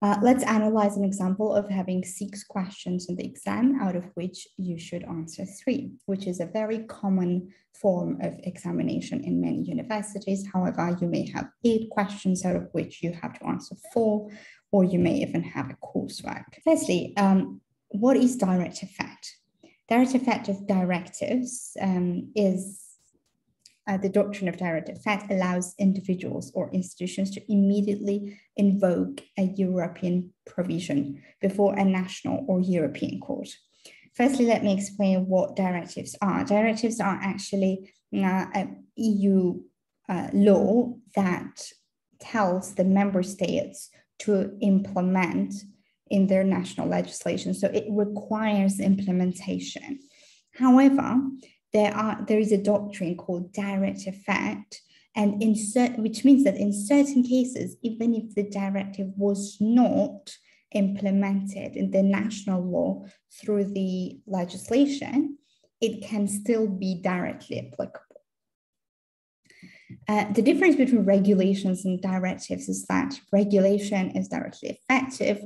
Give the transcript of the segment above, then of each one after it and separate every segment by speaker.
Speaker 1: Let's analyze an example of having 6 questions in the exam, out of which you should answer 3, which is a very common form of examination in many universities. However, you may have 8 questions, out of which you have to answer 4, or you may even have a coursework. Firstly, what is direct effect? Direct effect of directives is the doctrine of direct effect allows individuals or institutions to immediately invoke a European provision before a national or European court. Firstly, let me explain what directives are. Directives are actually an EU law that tells the member states to implement in their national legislation. So it requires implementation. However, there is a doctrine called direct effect, and which means that in certain cases, even if the directive was not implemented in the national law through the legislation, it can still be directly applicable. The difference between regulations and directives is that regulation is directly effective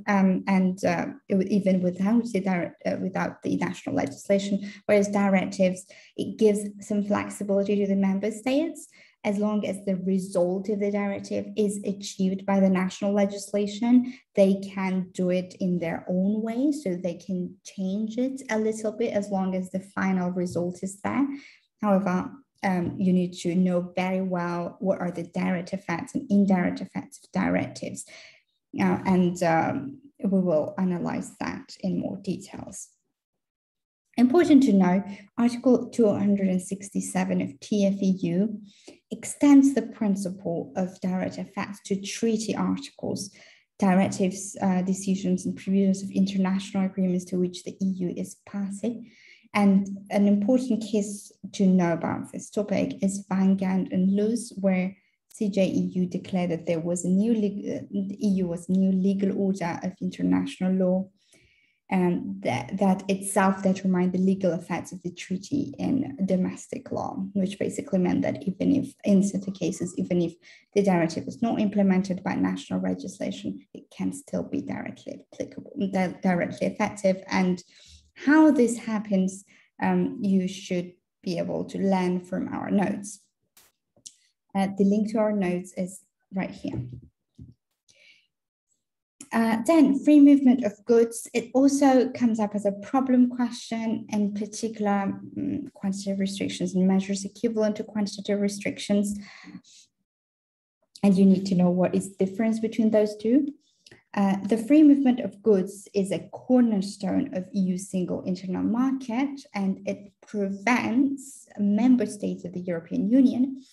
Speaker 1: even without the national legislation, whereas directives, it gives some flexibility to the member states as long as the result of the directive is achieved by the national legislation. They can do it in their own way, so they can change it a little bit as long as the final result is there. However, you need to know very well what are the direct effects and indirect effects of directives. And we will analyze that in more details. Important to know, Article 267 of TFEU extends the principle of direct effects to treaty articles, directives, decisions, and provisions of international agreements to which the EU is party. And an important case to know about this topic is Van Gand and Loos, where CJEU declared that there was the EU was a new legal order of international law, and that itself determined the legal effects of the treaty in domestic law, which basically meant that even if, in certain cases, even if the directive is not implemented by national legislation, it can still be directly applicable, directly effective. And how this happens, you should be able to learn from our notes. The link to our notes is right here. Then free movement of goods, it also comes up as a problem question, in particular quantitative restrictions and measures equivalent to quantitative restrictions. And you need to know what is the difference between those two. The free movement of goods is a cornerstone of EU single internal market, and it prevents member states of the European Union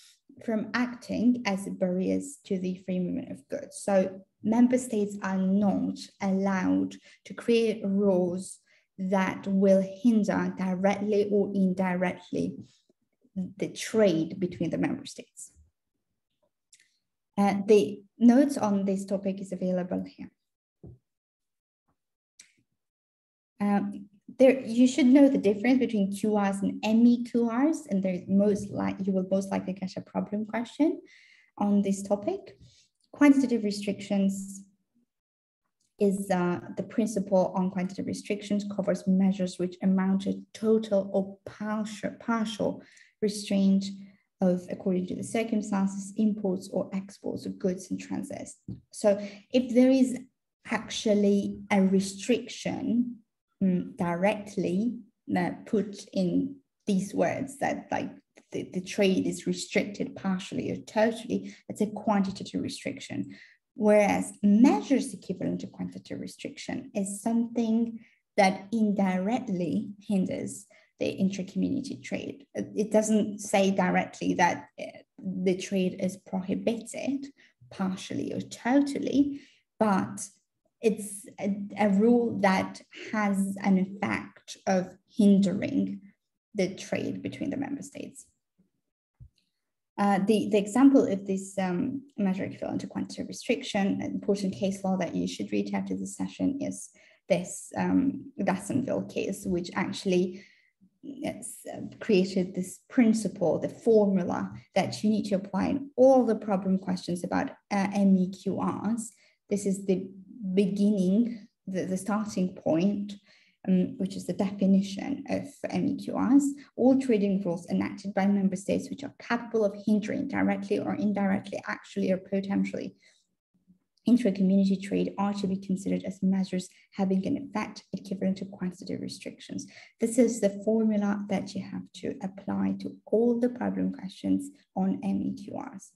Speaker 1: from acting as barriers to the free movement of goods. So member states are not allowed to create rules that will hinder directly or indirectly the trade between the member states. The notes on this topic is available here. You should know the difference between QRs and MEQRs, and you will most likely get a problem question on this topic. Quantitative restrictions is the principle on quantitative restrictions covers measures which amount to total or partial restraint of, according to the circumstances, imports or exports of goods in transit. So if there is actually a restriction directly put in these words that like the trade is restricted partially or totally, it's a quantitative restriction. Whereas measures equivalent to quantitative restriction is something that indirectly hinders the intra-community trade. It doesn't say directly that the trade is prohibited partially or totally, but it's a rule that has an effect of hindering the trade between the member states. The example of this measure equivalent to quantitative restriction, an important case law that you should read after this session is this Wassonville case, which actually created this principle, the formula that you need to apply in all the problem questions about MEQRs. This is the beginning, the starting point, which is the definition of MEQRs, all trading rules enacted by member states which are capable of hindering directly or indirectly, actually or potentially, intra-community trade are to be considered as measures having an effect equivalent to quantitative restrictions. This is the formula that you have to apply to all the problem questions on MEQRs.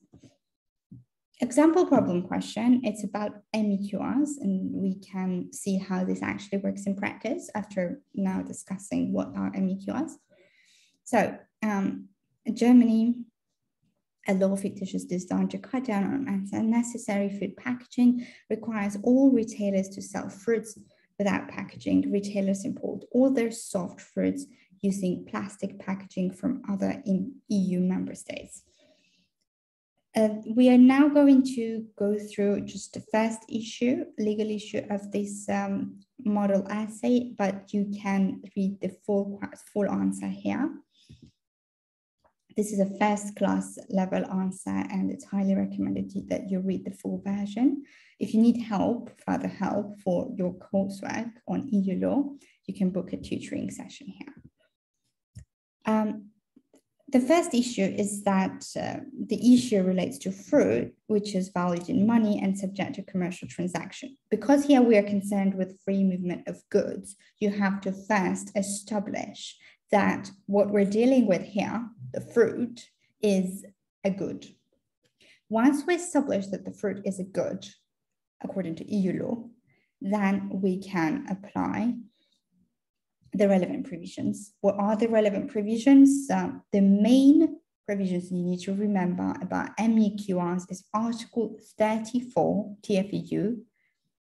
Speaker 1: Example problem question, it's about MEQRs, and we can see how this actually works in practice after now discussing what are MEQRs. So Germany, a law fictitious designed to cut down on unnecessary food packaging, requires all retailers to sell fruits without packaging. Retailers import all their soft fruits using plastic packaging from other EU member states. We are now going to go through just the first issue, legal issue of this model essay, but you can read the full answer here. This is a first class level answer, and it's highly recommended that you read the full version. If you need help, further help for your coursework on EU law, you can book a tutoring session here. The first issue is that the issue relates to fruit, which is valued in money and subject to commercial transaction. Because here we are concerned with free movement of goods, you have to first establish that what we're dealing with here, the fruit, is a good. Once we establish that the fruit is a good, according to EU law, then we can apply the relevant provisions. What are the relevant provisions? The main provisions you need to remember about MEQRs is Article 34 TFEU,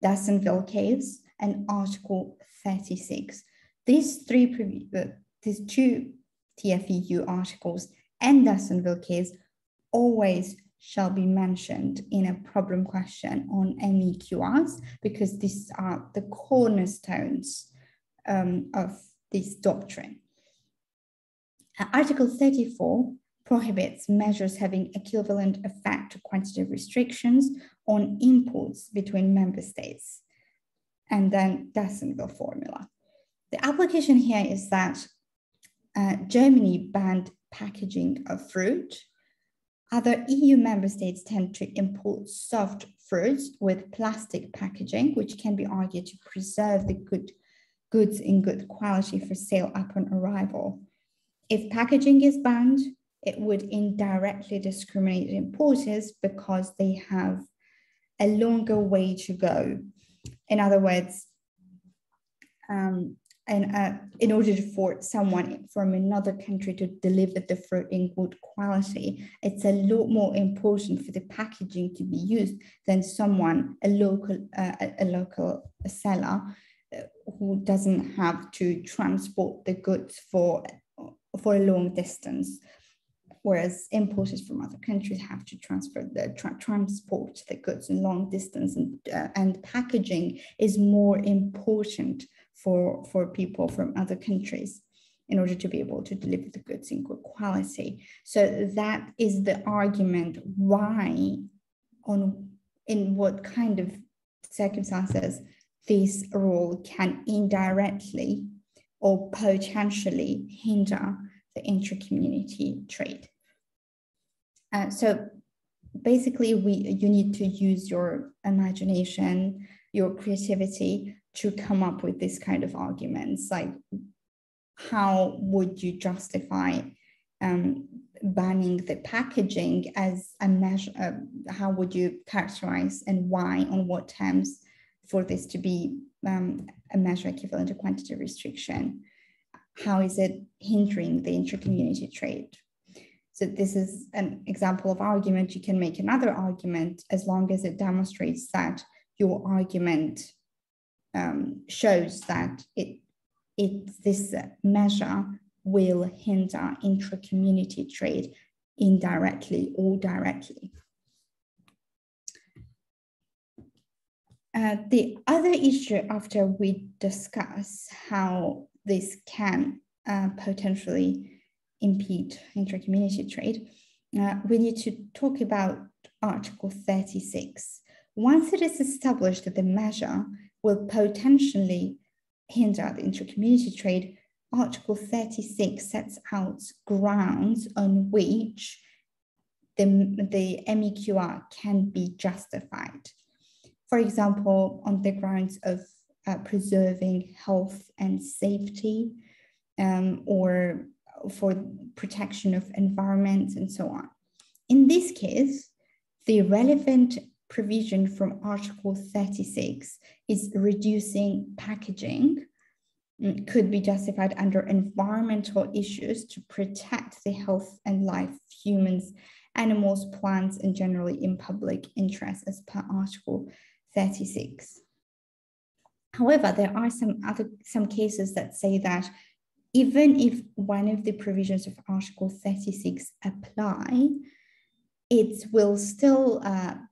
Speaker 1: Dassenville case, and Article 36. These two TFEU articles and Dassenville case always shall be mentioned in a problem question on MEQRs, because these are the cornerstones of this doctrine. Article 34 prohibits measures having equivalent effect to quantitative restrictions on imports between member states, and then Dassenville formula. The application here is that Germany banned packaging of fruit. Other EU member states tend to import soft fruits with plastic packaging, which can be argued to preserve the goods in good quality for sale upon arrival. If packaging is banned, it would indirectly discriminate importers because they have a longer way to go. In other words, in order for someone from another country to deliver the fruit in good quality, it's a lot more important for the packaging to be used than a local seller who doesn't have to transport the goods for a long distance, whereas importers from other countries have to transport the goods in long distance, and packaging is more important for people from other countries in order to be able to deliver the goods in good quality. So that is the argument why, in what kind of circumstances this rule can indirectly or potentially hinder the intra-community trade. So basically, you need to use your imagination, your creativity to come up with this kind of arguments. Like, how would you justify banning the packaging as a measure? How would you characterize and why, on what terms, for this to be a measure equivalent to quantitative restriction? How is it hindering the intra-community trade? So this is an example of argument. You can make another argument as long as it demonstrates that your argument shows that this measure will hinder intra-community trade indirectly or directly. The other issue, after we discuss how this can potentially impede intra-community trade, we need to talk about Article 36, Once it is established that the measure will potentially hinder the intra-community trade, Article 36 sets out grounds on which the MEQR can be justified. For example, on the grounds of preserving health and safety, or for protection of environment and so on. In this case, the relevant provision from Article 36 is reducing packaging could be justified under environmental issues to protect the health and life of humans, animals, plants, and generally in public interest as per Article 36. However, there are some cases that say that even if one of the provisions of Article 36 apply, it will still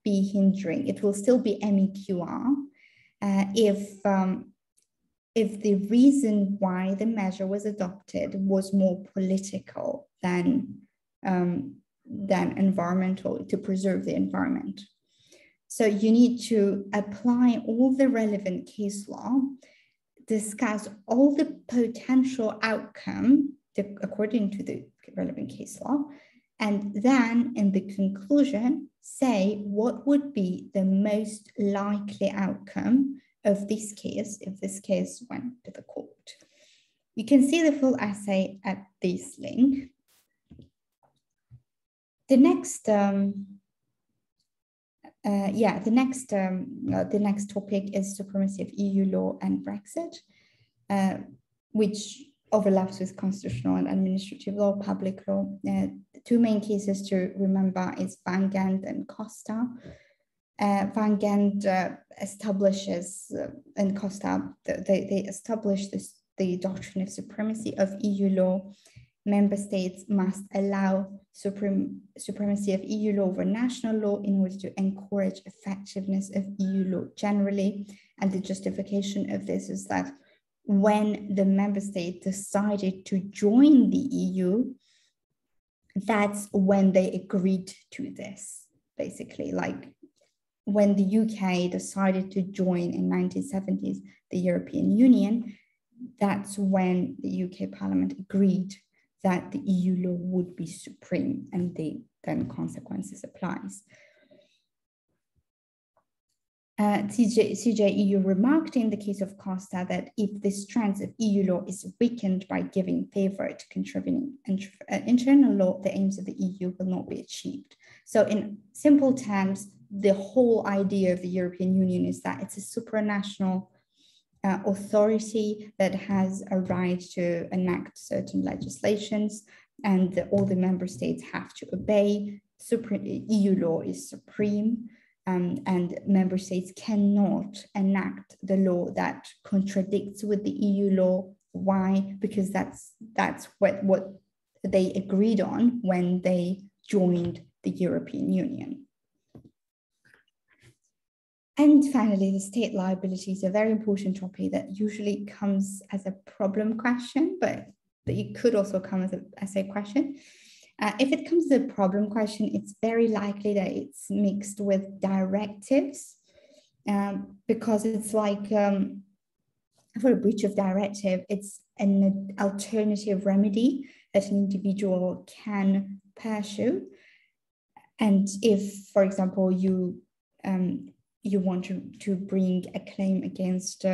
Speaker 1: be hindering. It will still be MEQR if the reason why the measure was adopted was more political than environmental, to preserve the environment. So you need to apply all the relevant case law, discuss all the potential outcome according to the relevant case law, and then in the conclusion, say what would be the most likely outcome of this case if this case went to the court. You can see the full essay at this link. The next topic is supremacy of EU law and Brexit, which overlaps with constitutional and administrative law, public law. The two main cases to remember is Van Ghent and Costa. Van Ghent establishes, and Costa, they established the doctrine of supremacy of EU law. Member states must allow supremacy of EU law over national law in order to encourage effectiveness of EU law generally. And the justification of this is that when the member state decided to join the EU, that's when they agreed to this, basically. Like when the UK decided to join in 1970s the European Union, that's when the UK Parliament agreed that the EU law would be supreme, and then consequences applies. CJEU remarked in the case of Costa that if the strength of EU law is weakened by giving favor to contributing internal law, the aims of the EU will not be achieved. So in simple terms, the whole idea of the European Union is that it's a supranational authority that has a right to enact certain legislations, and all the member states have to obey. EU law is supreme, and member states cannot enact the law that contradicts with the EU law. Why? Because that's what they agreed on when they joined the European Union. And finally, the state liability is a very important topic that usually comes as a problem question, but it could also come as an essay question. If it comes as a problem question, it's very likely that it's mixed with directives, because it's like, for a breach of directive, it's an alternative remedy that an individual can pursue. And if, for example, you want to bring a claim against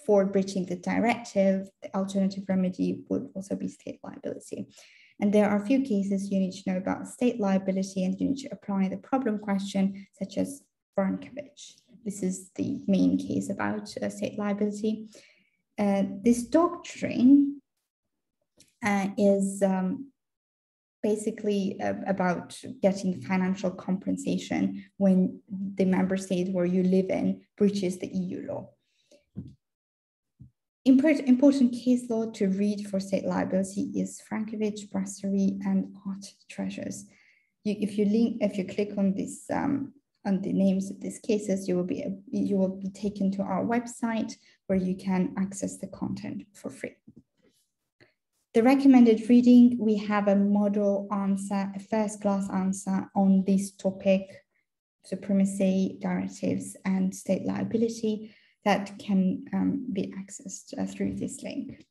Speaker 1: for breaching the directive, the alternative remedy would also be state liability. And there are a few cases you need to know about state liability, and you need to apply the problem question, such as Brankovic. This is the main case about state liability. This doctrine is basically about getting financial compensation when the member state where you live in breaches the EU law. Important case law to read for state liability is Brankovic, Brasserie, and Art Treasures. If you click on this on the names of these cases, you will be taken to our website where you can access the content for free. The recommended reading, we have a model answer, a first class answer on this topic supremacy directives and state liability that can be accessed through this link.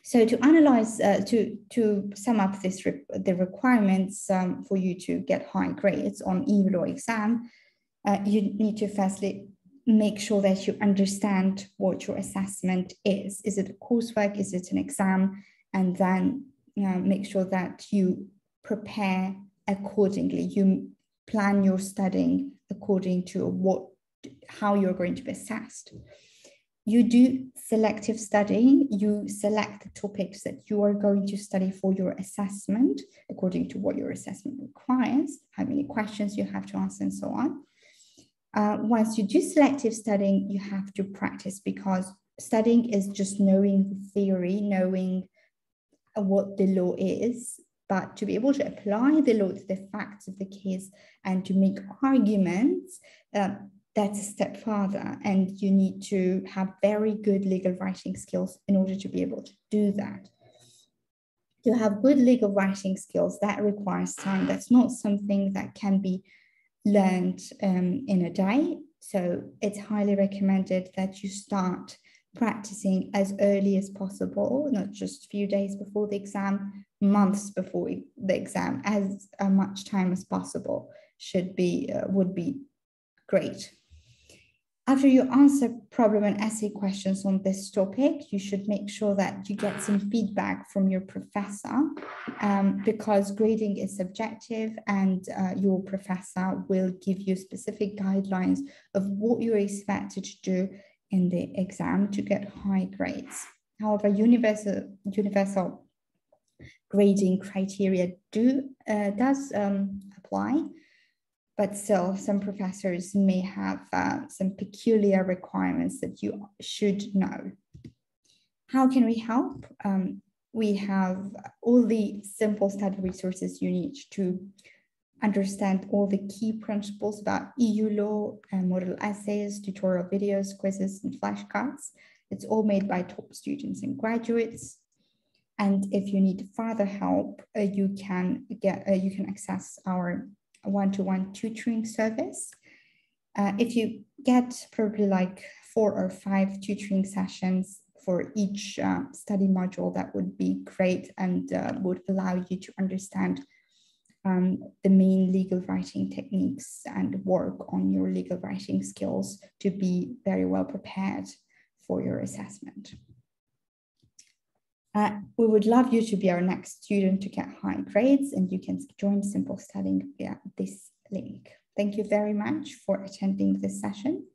Speaker 1: So to analyze, to sum up the requirements for you to get high grades on EU law exam, you need to firstly make sure that you understand what your assessment is. Is it a coursework? Is it an exam? And then make sure that you prepare accordingly. You plan your studying according to how you're going to be assessed. You do selective studying. You select the topics that you are going to study for your assessment according to what your assessment requires, how many questions you have to answer, and so on. Once you do selective studying, you have to practice, because studying is just knowing the theory, knowing what the law is, but to be able to apply the law to the facts of the case and to make arguments, that's a step further, and you need to have very good legal writing skills in order to be able to do that. To have good legal writing skills, that requires time. That's not something that can be learned in a day. So it's highly recommended that you start practicing as early as possible, not just a few days before the exam, months before the exam. As much time as possible would be great. After you answer problem and essay questions on this topic, you should make sure that you get some feedback from your professor, because grading is subjective, and your professor will give you specific guidelines of what you're expected to do in the exam to get high grades. However, universal grading criteria does apply. But still, some professors may have some peculiar requirements that you should know. How can we help? We have all the simple study resources you need to understand all the key principles about EU law, model essays, tutorial videos, quizzes, and flashcards. It's all made by top students and graduates. And if you need further help, you can access our one-to-one tutoring service. If you get probably like 4 or 5 tutoring sessions for each study module, that would be great, and would allow you to understand the main legal writing techniques and work on your legal writing skills to be very well prepared for your assessment. We would love you to be our next student to get high grades, and you can join Simple Studying via this link. Thank you very much for attending this session.